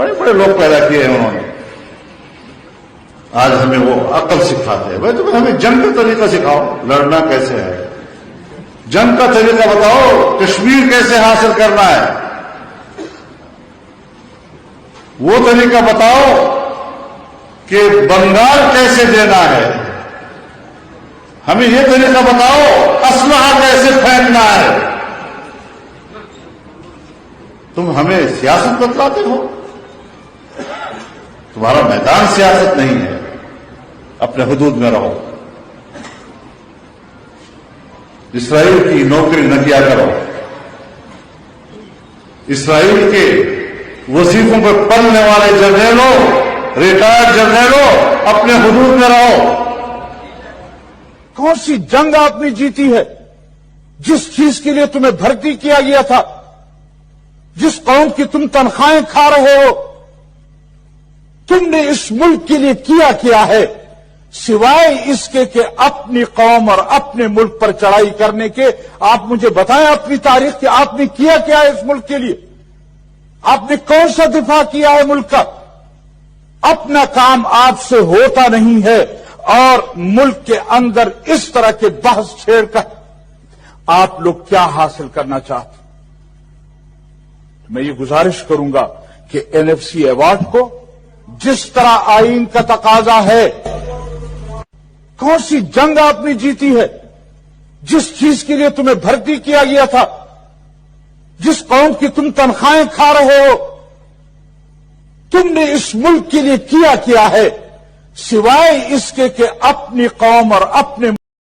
بڑے بڑے لوگ پیدا کیے ہیں انہوں نے. آج ہمیں وہ عقل سکھاتے ہیں. بھائی تم ہمیں جنگ کا طریقہ سکھاؤ, لڑنا کیسے ہے, جنگ کا طریقہ بتاؤ, کشمیر کیسے حاصل کرنا ہے وہ طریقہ بتاؤ, کہ بنگال کیسے دینا ہے, ہمیں یہ طریقہ بتاؤ, اسلحہ کیسے پھینکنا ہے. تم ہمیں سیاست بتلاتے ہو, تمہارا میدان سیاست نہیں ہے, اپنے حدود میں رہو. اسرائیل کی نوکری نہ کیا کرو, اسرائیل کے وظیفوں پر پلنے والے جرنیلوں, ریٹائرڈ جرنیلوں, اپنے حدود میں رہو. کون سی جنگ آپ نے جیتی ہے جس چیز کے لیے تمہیں بھرتی کیا گیا تھا, جس قوم کی تم تنخواہیں کھا رہے ہو؟ تم نے اس ملک کے لیے کیا ہے سوائے اس کے کہ اپنی قوم اور اپنے ملک پر چڑھائی کرنے کے؟ آپ مجھے بتائیں اپنی تاریخ کہ آپ نے کیا ہے اس ملک کے لیے؟ آپ نے کون سا دفاع کیا ہے ملک کا؟ اپنا کام آپ سے ہوتا نہیں ہے, اور ملک کے اندر اس طرح کے بحث چھیڑ کر آپ لوگ کیا حاصل کرنا چاہتے؟ میں یہ گزارش کروں گا کہ NFC ایوارڈ کو جس طرح آئین کا تقاضا ہے, کون سی جنگ آپ نے جیتی ہے جس چیز کے لیے تمہیں بھرتی کیا گیا تھا, جس قوم کی تم تنخواہیں کھا رہے ہو؟ تم نے اس ملک کے لیے کیا ہے سوائے اس کے کہ اپنی قوم اور اپنے